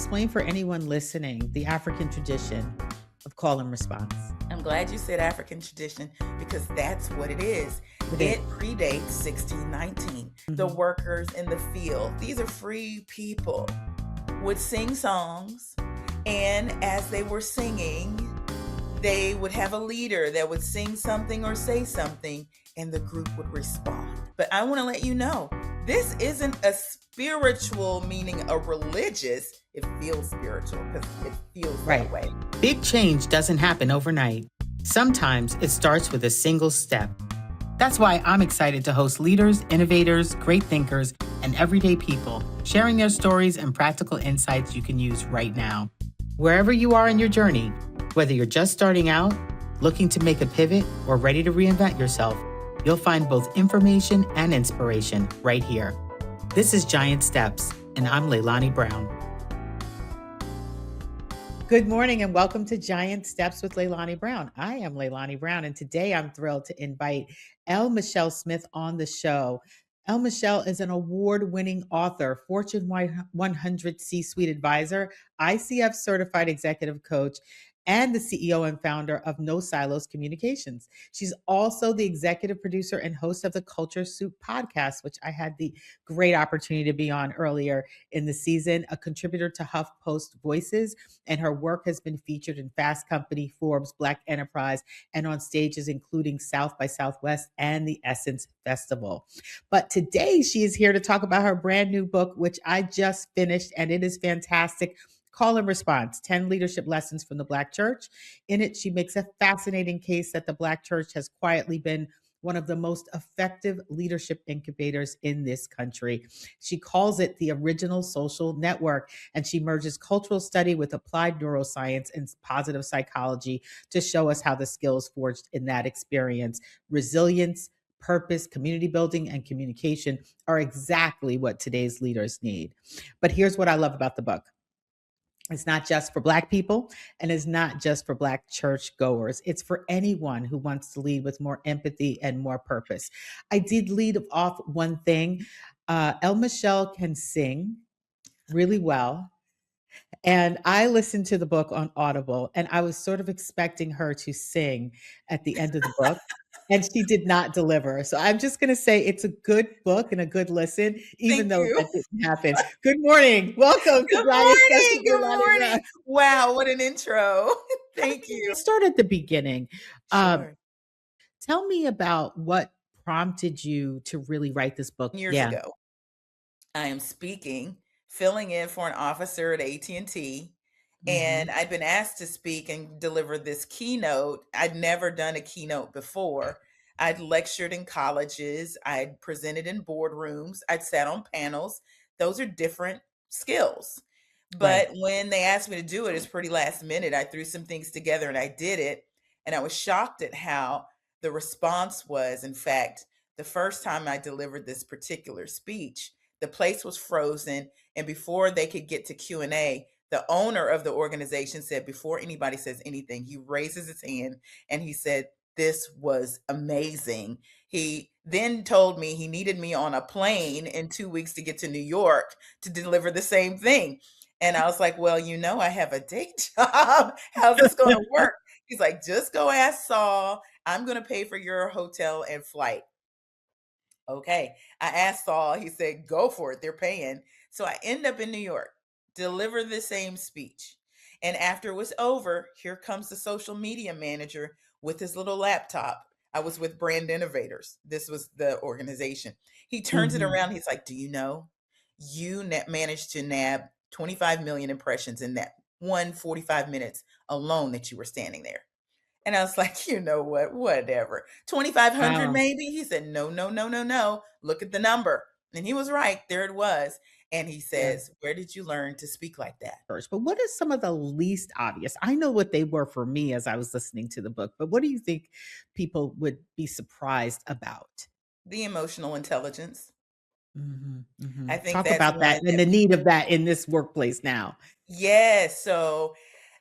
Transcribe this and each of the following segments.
explain for anyone listening the African tradition of call and response? I'm glad you said African tradition because that's what it is. It is. It predates 1619. The Mhm. workers in the field, these are free people, would sing songs, and as they were singing, they would have a leader that would sing something or say something, and the group would respond. But I want to let you know, this isn't a spiritual, meaning a religious. It feels spiritual because it feels Right. that way. Big change doesn't happen overnight. Sometimes it starts with a single step. That's why I'm excited to host leaders, innovators, great thinkers, and everyday people sharing their stories and practical insights you can use right now. Wherever you are in your journey, whether you're just starting out, looking to make a pivot, or ready to reinvent yourself, you'll find both information and inspiration right here. This is Giant Steps, and I'm Leilani Brown. Good morning and welcome to Giant Steps with Leilani Brown. I am Leilani Brown, and today I'm thrilled to invite L. Michelle Smith on the show. L. Michelle is an award-winning author, Fortune 100 C-suite advisor, ICF certified executive coach, and the CEO and founder of No Silos Communications. She's also the executive producer and host of the Culture Soup podcast, which I had the great opportunity to be on earlier in the season, a contributor to HuffPost Voices, and her work has been featured in Fast Company, Forbes, Black Enterprise, and on stages including South by Southwest and the Essence Festival. But today she is here to talk about her brand new book, which I just finished, and it is fantastic. Call and Response, 10 Leadership Lessons from the Black Church. In it, she makes a fascinating case that the Black Church has quietly been one of the most effective leadership incubators in this country. She calls it the original social network, and she merges cultural study with applied neuroscience and positive psychology to show us how the skills forged in that experience, resilience, purpose, community building, and communication are exactly what today's leaders need. But here's what I love about the book. It's not just for Black people, and it's not just for Black churchgoers. It's for anyone who wants to lead with more empathy and more purpose. I did lead off one thing. El Michelle can sing really well. And I listened to the book on Audible, and I was sort of expecting her to sing at the end of the book. And she did not deliver. So I'm just going to say it's a good book and a good listen, even Thank though you. that didn't happen. Good morning. Welcome to Good Giant Steps morning. with Good Leilani Brown. morning. Wow, what an intro. Thank you. Start at the beginning. Um, Sure. Tell me about what prompted you to really write this book. Years Yeah. ago, I am speaking, filling in for an officer at AT&T, Hmm. and I'd been asked to speak and deliver this keynote. I'd never done a keynote before. I'd lectured in colleges, I'd presented in boardrooms, I'd sat on panels. Those are different skills. Right. But when they asked me to do it, it's pretty last minute. I threw some things together and I did it. And I was shocked at how the response was. In fact, the first time I delivered this particular speech, the place was frozen. And before they could get to Q&A, the owner of the organization said, before anybody says anything, he raises his hand and he said, "This was amazing." He then told me he needed me on a plane in 2 weeks to get to New York to deliver the same thing. And I was like, "Well, I have a day job. How's this going to work?" He's like, "Just go ask Saul. I'm going to pay for your hotel and flight." Okay. I asked Saul, he said, "Go for it. They're paying." So I end up in New York, deliver the same speech. And after it was over, here comes the social media manager with his little laptop. I was with Brand Innovators. This was the organization. He turns it Hmm. around. He's like, "Do you know you managed to nab 25 million impressions in that 145 minutes alone that you were standing there?" And I was like, "You know what? Whatever. 2,500 Wow. maybe?" He said, "No, no, no, no, no. Look at the number." And he was right. There it was. And he Yeah. says, "Where did you learn to speak like that?" First, but what are some of the least obvious? I know what they were for me as I was listening to the book, but what do you think people would be surprised about? The emotional intelligence. Mhm, I mhm. think Talk that's about that one and that the need of that in this workplace now. yes. So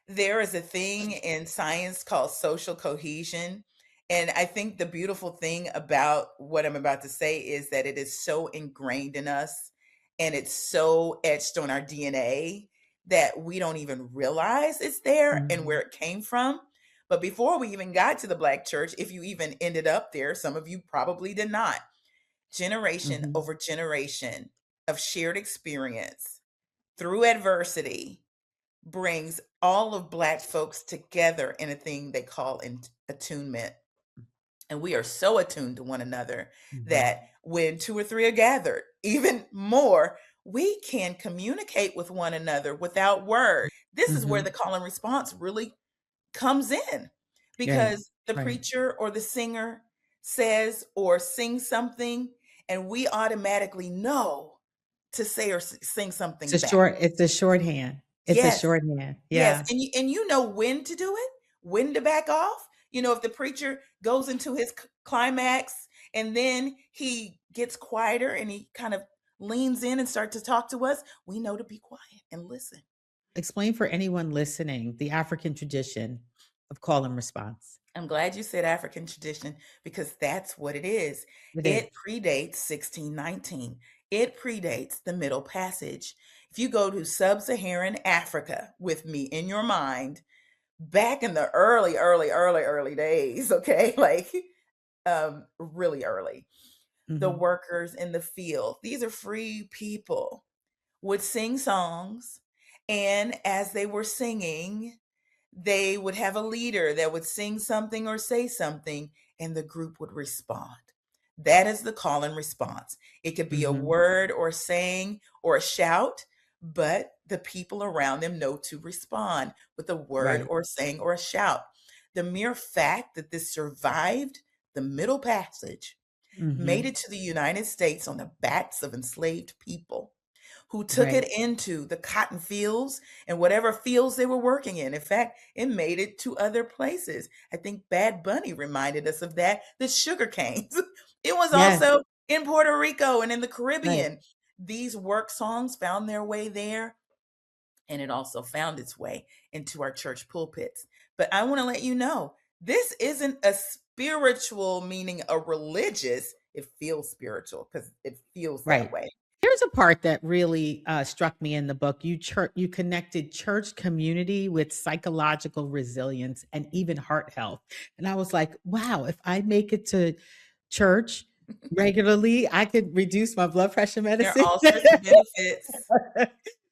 there is a thing in science called social cohesion. And I think the beautiful thing about what I'm about to say is that it is so ingrained in us and it's so etched on our DNA that we don't even realize it's there and where Mhm. it came from. But before we even got to the Black church, if you even ended up there, some of you probably did not. Generation Mhm. over generation of shared experience through adversity brings all of Black folks together in a thing they call attunement. And we are so attuned to one another Mhm. that when two or three are gathered, even more, we can communicate with one another without word. This is where the Mhm. call and response really comes in, Right. because the Right. preacher or the singer says or sings something, and we automatically know to say or sing something back. It's a shorthand. It's a Yes. shorthand. Yes, Yeah. and you know when to do it, when to back off. You know, if the preacher goes into his climax and then he gets quieter and he kind of leans in and starts to talk to us, we know to be quiet and listen. Explain for anyone listening the African tradition of call and response. I'm glad you said African tradition, because that's what it is. It is. It predates 1619. It predates the Middle Passage. If you go to sub-Saharan Africa with me in your mind, back in the early days, okay? Like really early. The Mhm. workers in the field, these are free people, would sing songs, and as they were singing, they would have a leader that would sing something or say something, and the group would respond. That is the call and response. It could be a Mhm. word or saying or a shout, but the people around them know to respond with a word Right. or saying or a shout. The mere fact that this survived the Middle Passage made Mhm. it to the United States on the backs of enslaved people who took it Right. into the cotton fields and whatever fields they were working in. In fact, it made it to other places. I think Bad Bunny reminded us of that, the sugar canes. It was Yes. also in Puerto Rico and in the Right. Caribbean. These work songs found their way there, and it also found its way into our church pulpits. But I want to let you know, this isn't a spiritual, meaning a religious. It feels spiritual because it feels that Right. way. Here's a part that really, struck me in the book. You connected church community with psychological resilience and even heart health, and I was like, "Wow, if I make it to church regularly, I could reduce my blood pressure There are medicine." all sorts of benefits.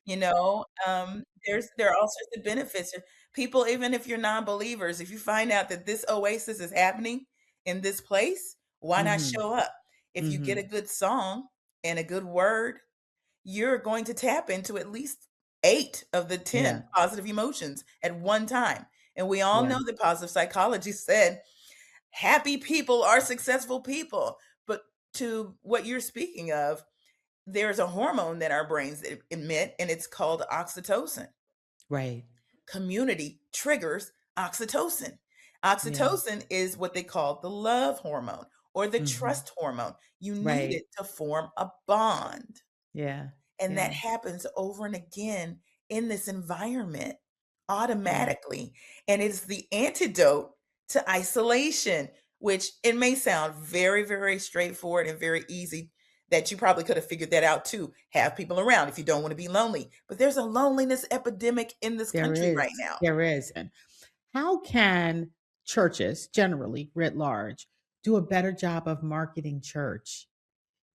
There are all sorts of benefits. People, even if you're non-believers, if you find out that this oasis is happening in this place, why not Mhm. show up? If you get a Mhm. good song and a good word, you're going to tap into at least 8 of the Yeah. 10 positive emotions at one time. And we all Yeah. know that positive psychology said happy people are successful people. But to what you're speaking of, there's a hormone that our brains emit, and it's called oxytocin. Right. Community triggers oxytocin. Yeah. Oxytocin is what they call the love hormone or the Mhm. trust hormone. You need Right. it to form a bond. Yeah. And that Yeah. happens over and again in this environment Yeah. automatically. And it's the antidote to isolation, which it may sound very, very straightforward and very easy, that you probably could have figured that out too. Have people around if you don't want to be lonely. But there's a loneliness epidemic in this There country is. right now. There is. And how can churches generally, writ large, do a better job of marketing church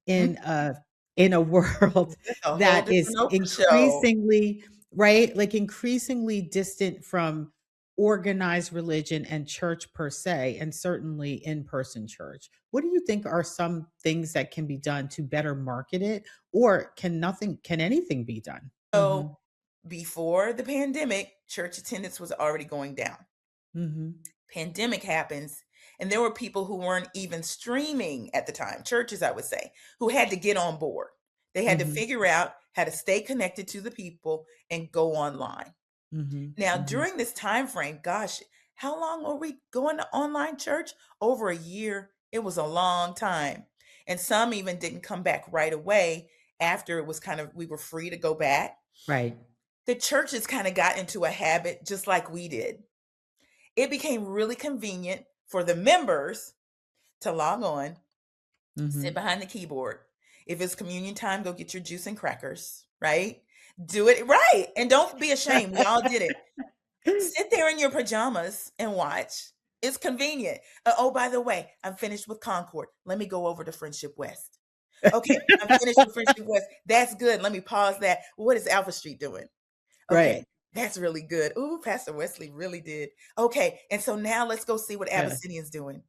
Mm, in a world that's a whole that is different Oprah show. increasingly right? Like, increasingly distant from organized religion and church per se, and certainly in-person church. What do you think are some things that can be done to better market it, or can anything be done? So Mhm. before the pandemic, church attendance was already going down. Mhm. Pandemic happens, and there were people who weren't even streaming at the time, churches I would say, who had to get on board. They had to Mhm. figure out how to stay connected to the people and go online. Mhm. Now Mhm. during this time frame, gosh, how long were we going to online church? Over a year. It was a long time, and some even didn't come back right away after it was kind of, we were free to go back. Right. The churches kind of got into a habit just like we did. It became really convenient for the members to log on, sit Mhm. behind the keyboard. If it's communion time, go get your juice and crackers, right? Do it right, and don't be ashamed. We all did it. Sit there in your pajamas and watch. It's convenient. Oh, by the way, I'm finished with Concord. Let me go over to Friendship West. Okay, I'm finished with Friendship West. That's good. Let me pause that. What is Alpha Street doing? Okay, Right. that's really good. Ooh, Pastor Wesley really did. Okay, and so now let's go see what Yeah. Abyssinian's doing.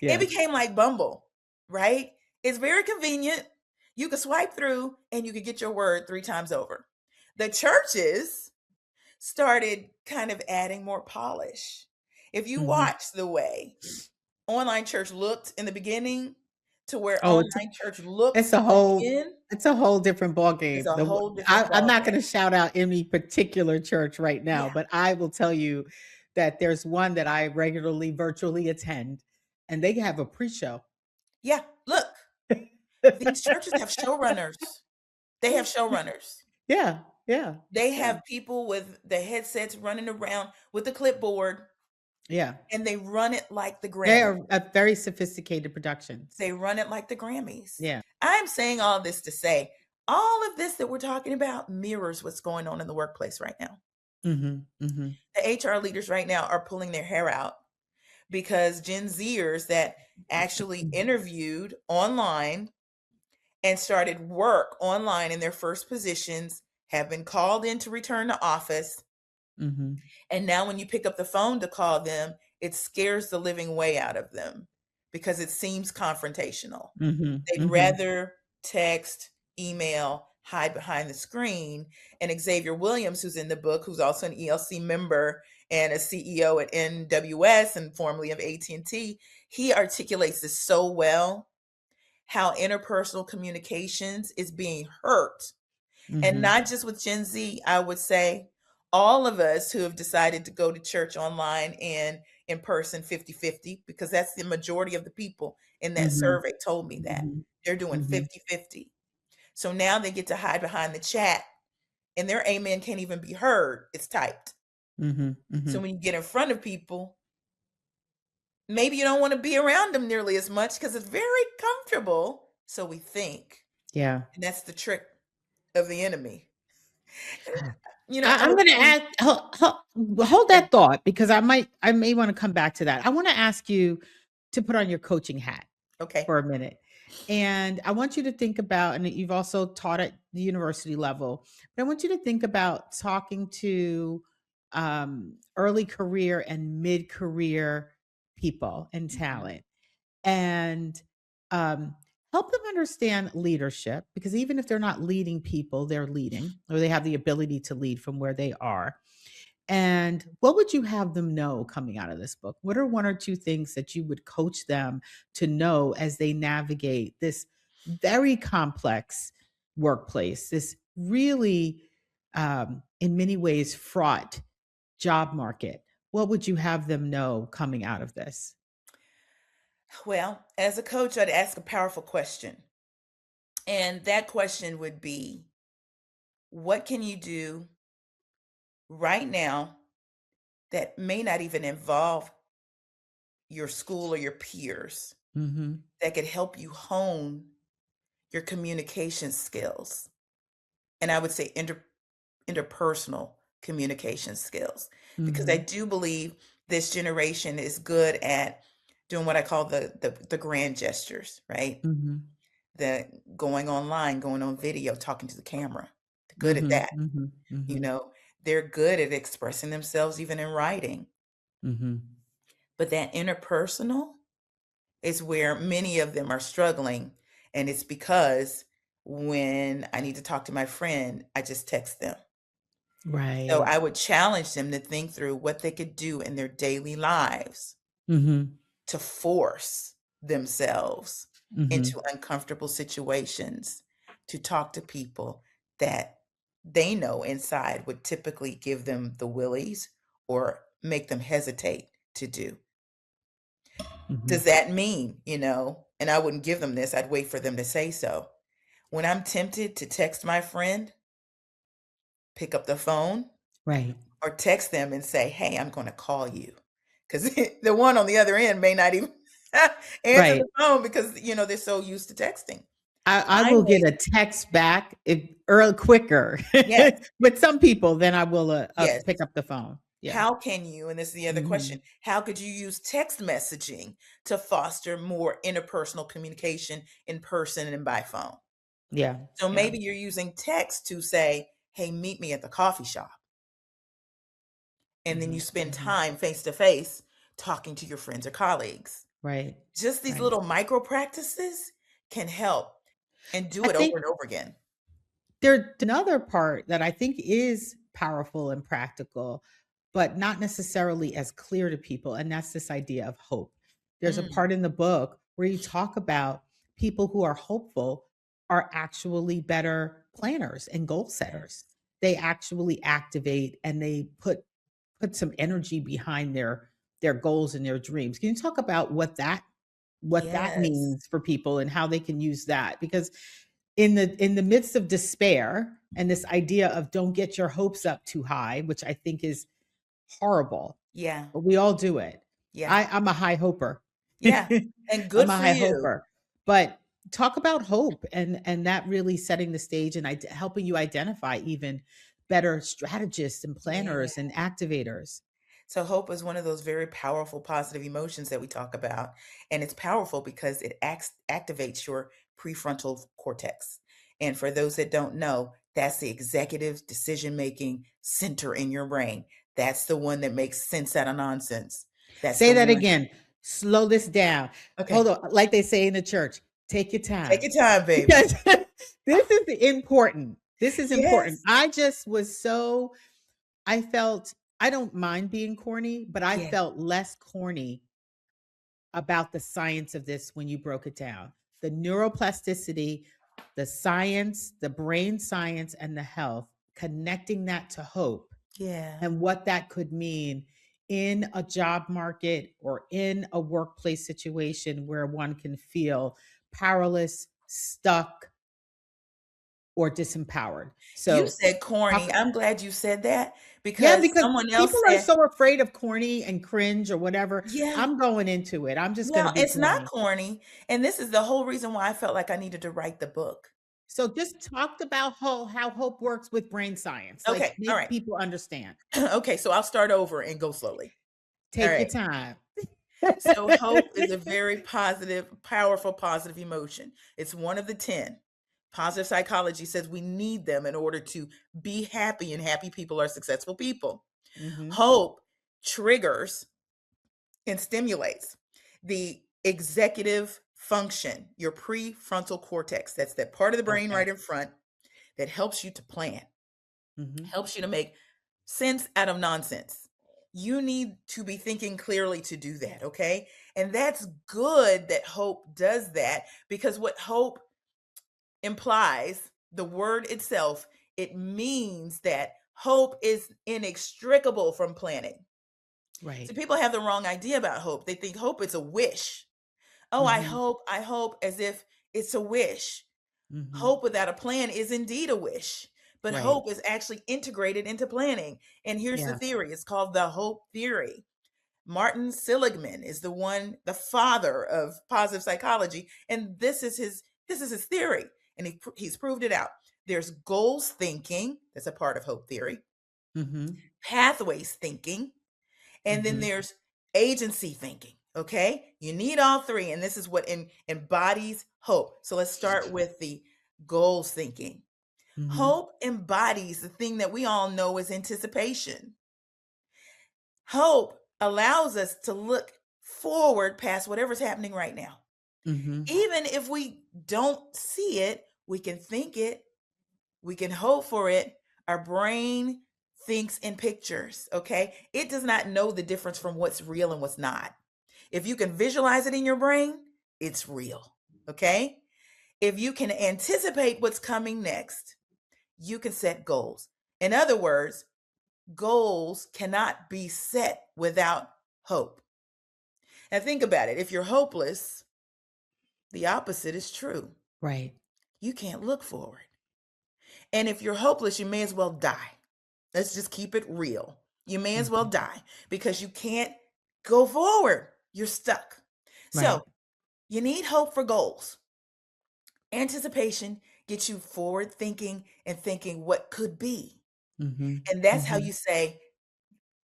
It Yes. became like Bumble, right? It's very convenient. You can swipe through and you can get your word 3 times over. The churches started kind of adding more polish. If you Mhm. watch the way online church looked in the beginning to where Oh, online church looks it's a at the whole end, it's a whole different ball is game. a The w whole different I'm not ballgame. gonna shout out any particular church right now, Yeah. but I will tell you that there's one that I regularly virtually attend, and they have a pre-show. Yeah. Look, these churches have showrunners. They have showrunners. Yeah, yeah, They yeah, have people with the headsets running around with the clipboard yeah. and they run it like the They Grammys. are, very sophisticated productions. They run it like the Grammys. Yeah. I'm saying all this to say all of this that we're talking about mirrors what's going on in the workplace right now. Mhm, mhm, The HR leaders right now are pulling their hair out because Gen Zers that actually interviewed online and started work online in their first positions have been called in to return to office. mhm, And now when you pick up the phone to call them, it scares the living way out of them because it seems confrontational. mhm, They'd mhm, rather text, email, hide behind the screen. And Xavier Williams, who's in the book, who's also an ELC member and a CEO at NWS and formerly of AT&T, he articulates this so well, how interpersonal communications is being hurt, and mhm, not just with Gen Z. I would say all of us who have decided to go to church online and in person 50-50, because that's the majority of the people in that mhm, survey told me that. mhm, They're doing mhm, 50-50. So now they get to hide behind the chat and their amen can't even be heard. It's typed. mhm, So mhm. when you get in front of people, maybe you don't want to be around them nearly as much because it's very comfortable. So we think. Yeah. And that's the trick of the enemy. I I'm was gonna saying, ask hold okay, that thought because I may wanna come back to that. I wanna ask you to put on your coaching hat okay. for a minute. And I want you to think about, and you've also taught at the university level, but I want you to think about talking to early career and mid career people and Mhm. talent and um, help them understand leadership because even if they're not leading people, they're leading or they have the ability to lead from where they are. And what would you have them know coming out of this book? What are one or two things that you would coach them to know as they navigate this very complex workplace, this really, in many ways, fraught job market? What would you have them know coming out of this? Well, as a coach, I'd ask a powerful question. And that question would be, what can you do right now that may not even involve your school or your peers Hmm. that could help you hone your communication skills? And I would say interpersonal communication skills, because I Hmm. do believe this generation is good at doing what I call the grand gestures, right? Hmm. The going online, going on video, talking to the camera. They're good at Mhm, that. mhm, You mhm, know, they're good at expressing themselves even in writing. mhm. But that interpersonal is where many of them are struggling. And it's because when I need to talk to my friend, I just text them. So Right. I would challenge them to think through what they could do in their daily lives Mhm, to force themselves into mhm, uncomfortable situations, to talk to people that they know inside would typically give them the willies or make them hesitate to do. Does mhm. that mean, and I wouldn't give them this, I'd wait for them to say so. When I'm tempted to text my friend, pick up the phone Right, or text them and say, "Hey, I'm gonna call you," because the one on the other end may not even answer right. the phone because, they're so used to texting. I I'm will get a waiting. text back if early quicker Yes, with some people than I will, yes. pick up the phone. Yeah. How can you, and this is the other question, Mhm. how could you use text messaging to foster more interpersonal communication in person and by phone? Yeah, So yeah, maybe you're using text to say, "Hey, meet me at the coffee shop." And then you mhm, spend mhm. time face to face talking to your friends or colleagues. Right, Just these right. little micro practices can help, and do I it over think and over again. there's another part that I think is powerful and practical, but not necessarily as clear to people, and that's this idea of hope. There's a Mm, part in the book where you talk about people who are hopeful are actually better planners and goal setters. yes. They actually activate and they put some energy behind their goals and their dreams. Can you talk about what that Yes. means for people and how they can use that? Because in the midst of despair and this idea of don't get your hopes up too high, which I think is horrible, Yeah. but we all do it. Yeah. I'm a high hoper. Yeah. And I'm good a for high you. hoper. But talk about hope and that really setting the stage and helping you identify even better strategists and Yeah. planners and activators. So hope is one of those very powerful positive emotions that we talk about, and it's powerful because it activates your prefrontal cortex. And for those that don't know, that's the executive decision-making center in your brain. That's the one that makes sense out of nonsense. That's Say the that one. again. Slow this down. Hold Okay. on. Like they say in the church, take your Take time. your time, baby. Because this is important. This is important. Yes. I just was so I felt I don't mind being corny, but I Yeah. felt less corny about the science of this when you broke it down. The neuroplasticity, the science, the brain science, and the health, connecting that to hope Yeah. and what that could mean in a job market or in a workplace situation where one can feel powerless, stuck, or disempowered. You So, said corny. talk I'm glad you said that yeah, because because someone else people are said, so afraid of corny and cringe or whatever. yeah. I'm going into it. I'm just gonna Well, be it's not corny. corny, and this is the whole reason why I felt like I needed to write the book. So just talked about how hope works with brain science, like, Okay, all make right. people understand. Okay, so I'll start over and go slowly. All Take your right. time. So hope is a very positive, powerful positive emotion. It's one of the 10. Positive psychology says we need them in order to be happy, and happy people are successful people. Mhm. Hope triggers and stimulates the executive function, your prefrontal cortex. That's that part of the brain Okay. right in front that helps you to plan, Mhm. helps you to make sense out of nonsense. You need to be thinking clearly to do that, okay? And that's good that hope does that, because what hope implies, the word itself, it means that hope is inextricable from planning. So Right. people have the wrong idea about hope. They think hope is a wish. Oh, Mhm. I hope, as if it's a wish. Mhm. Hope without a plan is indeed a wish, but Right. hope is actually integrated into planning. And here's the Yeah. theory, it's called the hope theory. Martin Seligman is the father of positive psychology, and this is his theory, and he's proved it out. There's goals thinking, that's a part of hope theory, Mhm. pathways thinking, and then Mhm. there's agency thinking. Okay, you need all three, and this is what embodies hope. So let's start with the goals thinking. Mhm. Hope embodies the thing that we all know as anticipation. Hope allows us to look forward past whatever's happening right now. Mhm. Even if we don't see it, we can think it, we can hope for it. Our brain thinks in pictures, okay? It does not know the difference from what's real and what's not. If you can visualize it in your brain, it's real, okay? If you can anticipate what's coming next, you can set goals. In other words, goals cannot be set without hope. Now, think about it. If you're hopeless, the opposite is true. Right. You can't look forward. And if you're hopeless, you may as well die. Let's just keep it real. You may as well Mhm. die because you can't go forward. You're stuck. So Right. you need hope for goals, anticipation, get you forward thinking and thinking what could be. Mhm. And that's how Mhm. you say,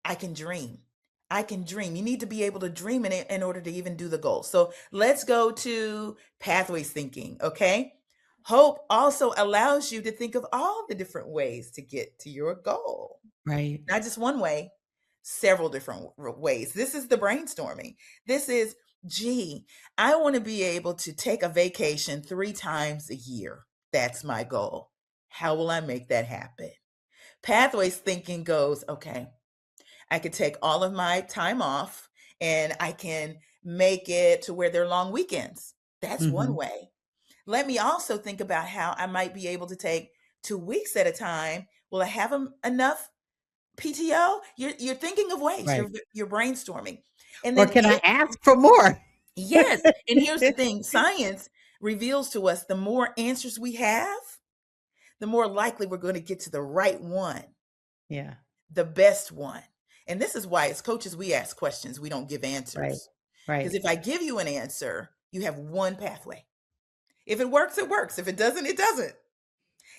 I can dream. I can dream. You need to be able to dream in order to even do the goal. So let's go to pathways thinking, okay? Hope also allows you to think of all the different ways to get to your goal. Right. Not just one way, several different ways. This is the brainstorming. This is, gee, I want to be able to take a vacation 3 times a year. That's my goal. How will I make that happen? Pathways thinking goes, okay, I could take all of my time off and I can make it to where they're long weekends. That's one Mhm. way. Let me also think about how I might be able to take 2 weeks at a time. Will I have enough PTO? You're thinking of ways. Right. You're brainstorming, and Or then can I ask for more? yes. And here's the thing: science reveals to us the more answers we have, the more likely we're going to get to the right one, Yeah. the best one. And this is why, as coaches, we ask questions. We don't give Right. answers. Because Right. if I give you an answer, you have one pathway. If it works, it works. If it doesn't, it doesn't.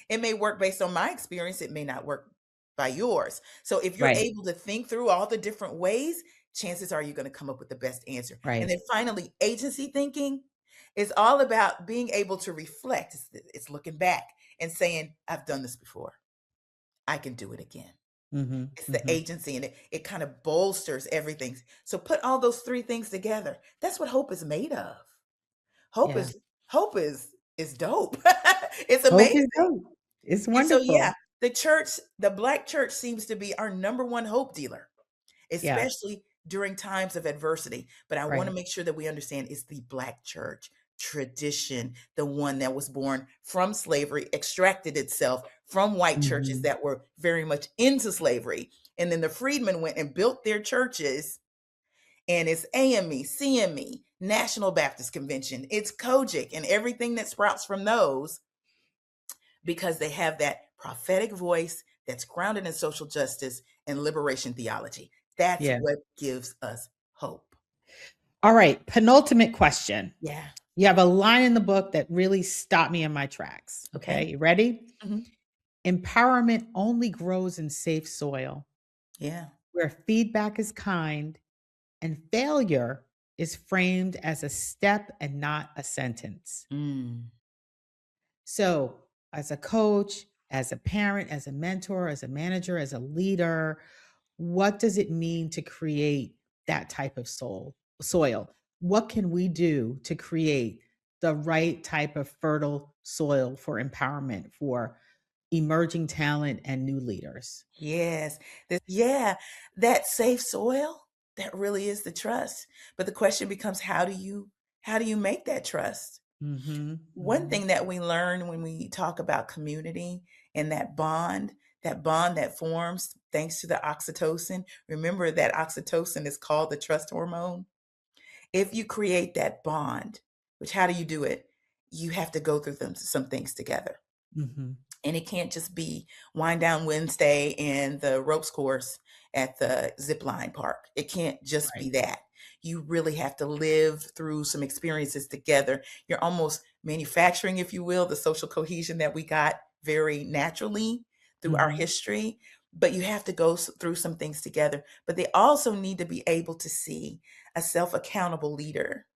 It may work based on my experience, it may not work by yours. So if you're Right. able to think through all the different ways, chances are you're going to come up with the best answer. And Right. then finally, agency thinking is all about being able to reflect. It's looking back and saying, I've done this before. I can do it again. Mhm. It's the Mhm. agency and it kind of bolsters everything. So put all those three things together. That's what hope is made of. Hope Yeah. is hope is dope. It's Hope is amazing. hope. It's And so, yeah, wonderful. the church, the Black church seems to be our number one hope dealer, Yeah. especially during times of adversity. But I want to Right. make sure that we understand it's the Black church tradition, the one that was born from slavery, extracted itself from white churches Mhm. that were very much into slavery. And then the freedmen went and built their churches, and it's AME, CME, National Baptist Convention, it's Kojic, and everything that sprouts from those because they have that prophetic voice that's grounded in social justice and liberation theology. That's Yeah. what gives us hope. All right, penultimate question. Yeah. You have a line in the book that really stopped me in my tracks. Okay. Okay, you ready? Mhm. Empowerment only grows in safe soil Yeah. where feedback is kind and failure is framed as a step and not a sentence. Mm. So, as a coach, as a parent, as a mentor, as a manager, as a leader, what does it mean to create that type of soil? What can we do to create the right type of fertile soil for empowerment for emerging talent and new leaders? Yes. Yeah, that safe soil, that really is the trust. But the question becomes how do you make that trust? Mhm. One Mhm. thing that we learn when we talk about community and that bond that forms thanks to the oxytocin, remember that oxytocin is called the trust hormone. If you create that bond, which how do you do it? You have to go through some things together. Mhm. And it can't just be wind down Wednesday and the ropes course at the zip line park. It can't just Right. be that. You really have to live through some experiences together. You're almost manufacturing, if you will, the social cohesion that we got very naturally through our Mhm. history. But you have to go through some things together. But they also need to be able to see a self accountable leader.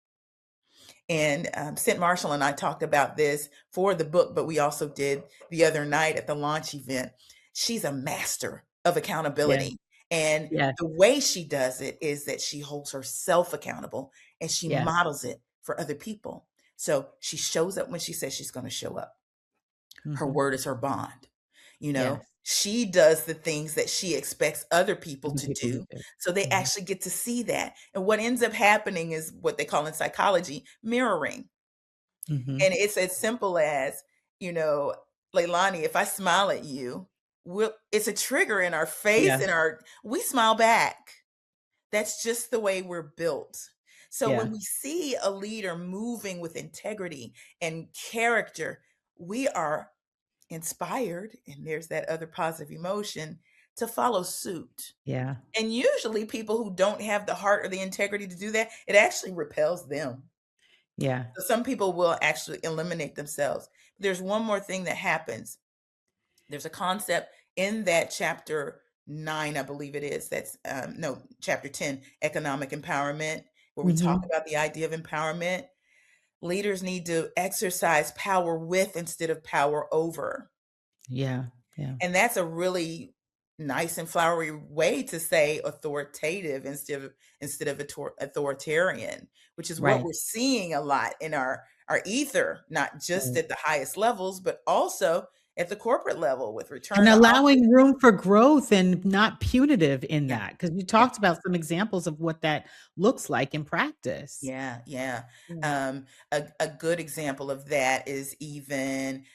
And St. Marshall and I talked about this for the book, but we also did the other night at the launch event. She's a master of Yeah. accountability. And Yeah. the way she does it is that she holds herself accountable and she Yeah. models it for other people. So she shows up when she says she's going to show up. Her Mhm. word is her bond. Yes. She does the things that she expects other people Other to people to do. do. So they Mhm. actually get to see that. And what ends up happening is what they call in psychology mirroring. And Mhm. it's as simple as, you know, Leilani, if I smile at you, it's a trigger in our face Yeah. and we smile back. That's just the way we're built. So Yeah. when we see a leader moving with integrity and character, we are inspired, and there's that other positive emotion to follow suit. Yeah. And usually people who don't have the heart or the integrity to do that, it actually repels them. Yeah. So some people will actually eliminate themselves. There's one more thing that happens. There's a concept in that chapter 9, I believe it is. That's no, chapter 10, economic empowerment, where we talk Mhm. about the idea of empowerment. Leaders need to exercise power with instead of power over. Yeah, yeah, And that's a really nice and flowery way to say authoritative instead of authoritarian, which is what right, we're seeing a lot in our ether, not just right. at the highest levels, but also at the corporate level with return And to allowing office. room for growth and not punitive in Yeah, that, because you yeah. talked about some examples of what that looks like in practice. Yeah, yeah. Yeah. A good example of that is even,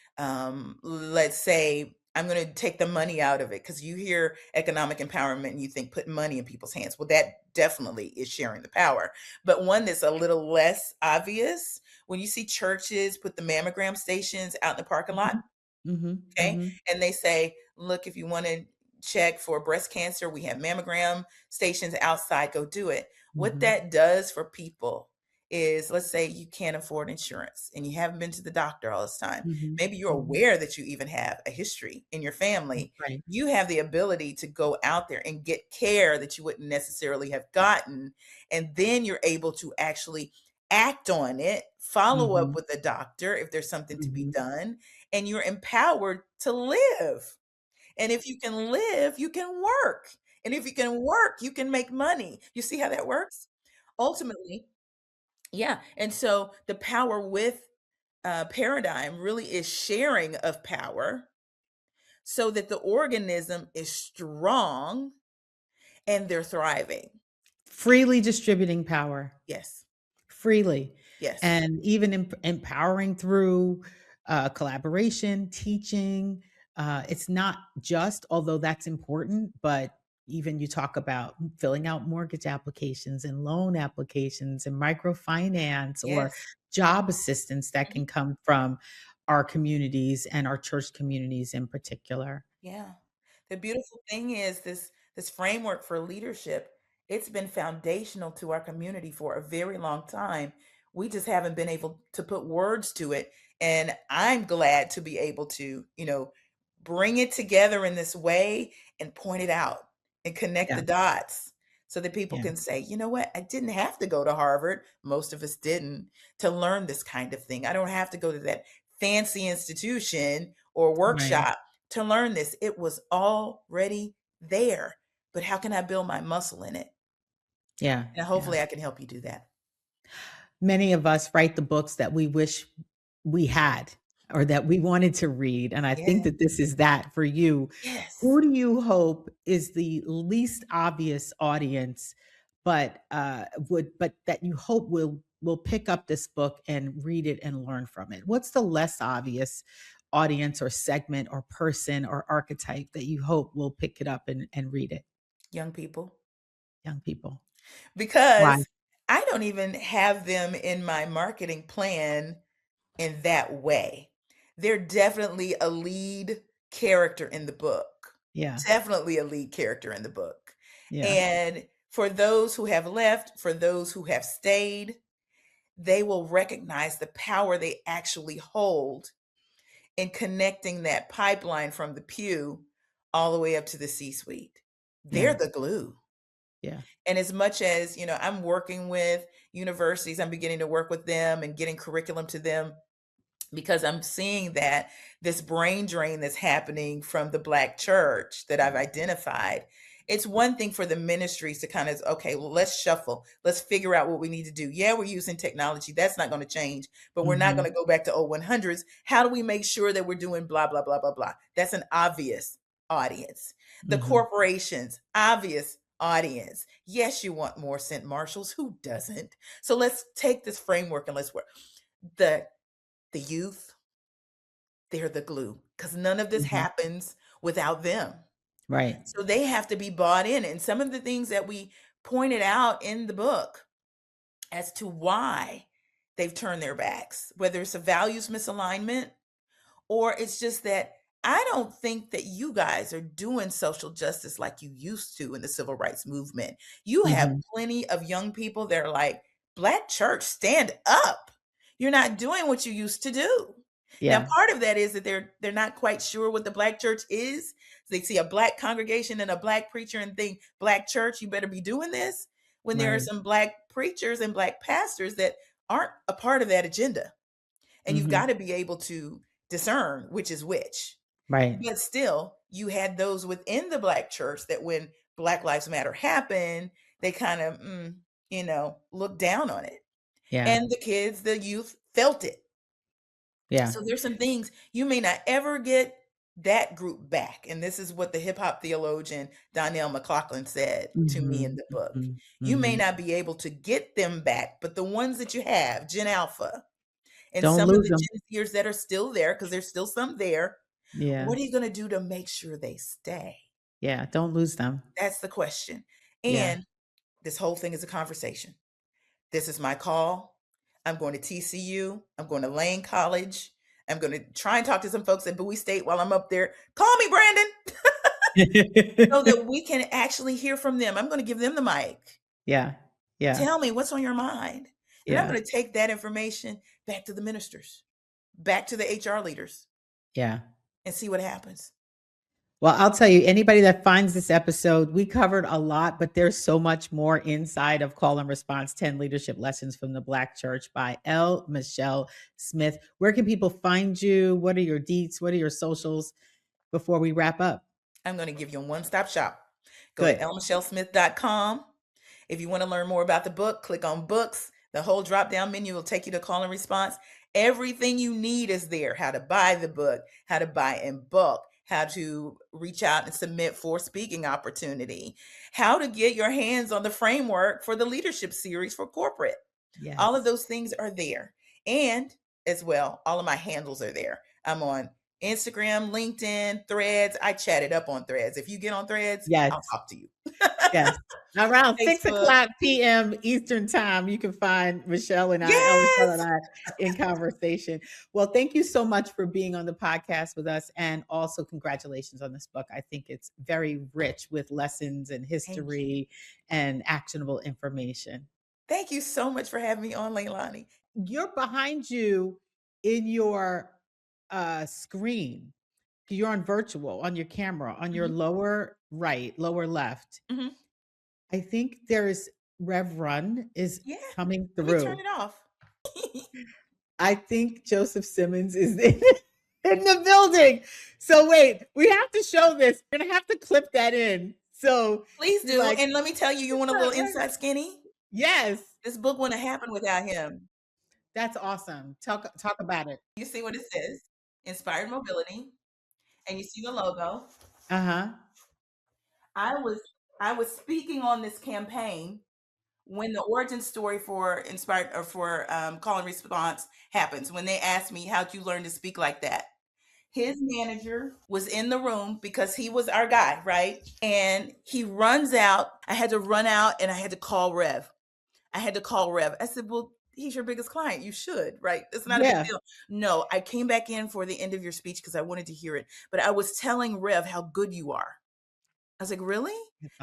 let's say I'm going to take the money out of it because you hear economic empowerment and you think putting money in people's hands. Well, that definitely is sharing the power. But one that's a little less obvious, when you see churches put the mammogram stations out in the parking lot, Mhm. Mhm, okay? mhm, And they say, look, if you want to check for breast cancer, we have mammogram stations outside, go do it. What mhm, that does for people is, let's say you can't afford insurance and you haven't been to the doctor all this time. mhm, Maybe you're mhm. aware that you even have a history in your family. Right. You have the ability to go out there and get care that you wouldn't necessarily have gotten. And then you're able to actually act on it, follow up Mhm, with the doctor if there's something to be mhm, done, and you're empowered to live. And if you can live, you can work. And if you can work, you can make money. You see how that works? Ultimately, yeah. And so the power with paradigm really is sharing of power so that the organism is strong and they're thriving. freely distributing power. Yes. Freely, Yes. and even empowering through, collaboration, teaching, it's not just although that's important, but even you talk about filling out mortgage applications and loan applications and microfinance or Yes. job assistance that Mhm. can come from our communities and our church communities in particular. Yeah. The beautiful thing is this framework for leadership, it's been foundational to our community for a very long time. We just haven't been able to put words to it. And I'm glad to be able to, bring it together in this way and point it out and connect Yeah, the dots so that people yeah, can say, you know what, I didn't have to go to Harvard. Most of us didn't to learn this kind of thing. I don't have to go to that fancy institution or right. workshop to learn this. It was already there. But how can I build my muscle in it? Yeah, And yeah. hopefully I can help you do that. Many of us write the books that we wish we had or that we wanted to read, and I think Yeah. that this is that for you. Yes. Who do you hope is the least obvious audience, but that you hope will pick up this book and read it and learn from it? What's the less obvious audience or segment or person or archetype that you hope will pick it up and read it? Young people. Young people. Why? Because I don't even have them in my marketing plan in that way. They're definitely a lead character in the book. Yeah, Definitely a lead character in the book. yeah, And for those who have left, for those who have stayed, they will recognize the power they actually hold in connecting that pipeline from the pew all the way up to the C suite. They're yeah, the glue. yeah. And as much as, I'm working with universities, I'm beginning to work with them and getting curriculum to them because I'm seeing that this brain drain that's happening from the Black church that I've identified. It's one thing for the ministries to kind of, okay, well, let's shuffle. Let's figure out what we need to do. Yeah, we're using technology. That's not going to change, but we're not going Mhm, to go back to old 100s. How do we make sure that we're doing blah, blah, blah, blah, blah? That's an obvious audience. The mhm. corporations, obvious audience. Yes, you want more St. Marshalls. Who doesn't? So let's take this framework and let's work. The the youth, they're the glue because none of this Mhm. happens without them. Right. So they have to be bought in. And some of the things that we pointed out in the book as to why they've turned their backs, whether it's a values misalignment or it's just that I don't think that you guys are doing social justice like you used to in the civil rights movement. You have Mhm. plenty of young people that are like, Black church, stand up. You're not doing what you used to do. Now, Yeah. part of that is that they're not quite sure what the Black church is. They see a Black congregation and a Black preacher and think, Black church, you better be doing this. When there are Right. some Black preachers and Black pastors that aren't a part of that agenda. And you've Hmm. got to be able to discern which is which. Right. But still, you had those within the Black church that when Black Lives Matter happened, they kind of, looked down on it. Yeah. And the kids, the youth felt it. Yeah. So there's some things you may not ever get that group back. And this is what the hip hop theologian Donnell McLaughlin said to me in Hmm. the book. Hmm. You may Hmm. not be able to get them back, but the ones that you have, Gen Alpha, and Don't some of lose the them. Gen Zers that are still there, because there's still some there, Yeah. what are you going to do to make sure they stay? Yeah. Don't lose them. That's the question. Yeah. And this whole thing is a conversation. This is my call. I'm going to TCU. I'm going to Lane College. I'm going to try and talk to some folks at Bowie State while I'm up there. Call me, Brandon, so that we can actually hear from them. I'm going to give them the mic. Yeah. Yeah. Tell me what's on your mind. And I'm Yeah. going to take that information back to the ministers, back to the HR leaders, Yeah. and see what happens. Well, I'll tell you, anybody that finds this episode, we covered a lot, but there's so much more inside of Call and Response 10 Leadership Lessons from the Black Church by L. Michelle Smith. Where can people find you? What are your deets? What are your socials before we wrap up? I'm going to give you a one-stop shop. Go Good. to lmichellesmith.com. If you want to learn more about the book, click on books. The whole drop-down menu will take you to Call and Response. Everything you need is there. How to buy the book, how to buy in bulk, how to reach out and submit for speaking opportunity, how to get your hands on the framework for the leadership series for corporate. Yes. All of those things are there. And as well, all of my handles are there. I'm on Instagram, LinkedIn, Threads. I chat it up on Threads. If you get on Threads, Yes. I'll talk to you. Yes. Around Facebook. 6:00 p.m. Eastern time, you can find Michelle and I, Yes. Michelle and I, in conversation. Well, thank you so much for being on the podcast with us. And also congratulations on this book. I think it's very rich with lessons and history and actionable information. Thank you so much for having me on, Leilani. You're behind you in your screen. You're on virtual, on your camera, on your lower right, lower left. Mhm. I think there's Rev Run is coming Let me through. turn it off. I think Joseph Simmons is in the building. So wait, we have to show this. We're gonna have to clip that in. So Please do. And let me tell you, you want a little inside skinny? Yes. This book wouldn't have happened without him. That's awesome. Talk about it. You see what it says? Inspired Mobility. And you see the logo. Uh-huh. I was speaking on this campaign when the origin story for Call and Response happens. When they asked me, how'd you learn to speak like that? His manager was in the room because he was our guy, right? And he runs out. I had to run out and I had to call Rev. I said, well, he's your biggest client. You should, right? It's not a big deal. No, I came back in for the end of your speech because I wanted to hear it. But I was telling Rev how good you are. I was like, really?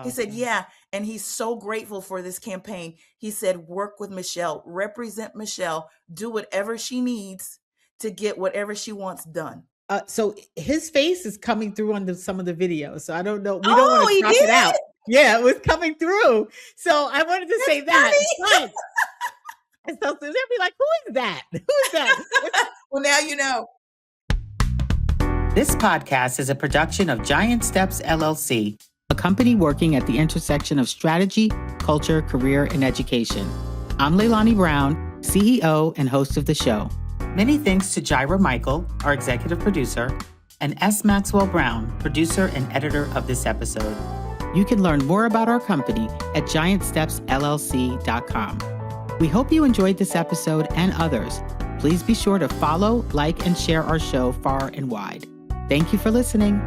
He said, yeah. And he's so grateful for this campaign. He said, work with Michelle, represent Michelle, do whatever she needs to get whatever she wants done. So his face is coming through on some of the videos. So I don't know. We don't want to crop it out. Yeah, it was coming through. So I wanted to say that. But and so they'll be like, who is that? Who is that? Well, now you know. This podcast is a production of Giant Steps, LLC, a company working at the intersection of strategy, culture, career, and education. I'm Leilani Brown, CEO and host of the show. Many thanks to Jaira Michael, our executive producer, and S. Maxwell Brown, producer and editor of this episode. You can learn more about our company at giantstepsllc.com. We hope you enjoyed this episode and others. Please be sure to follow, like, and share our show far and wide. Thank you for listening.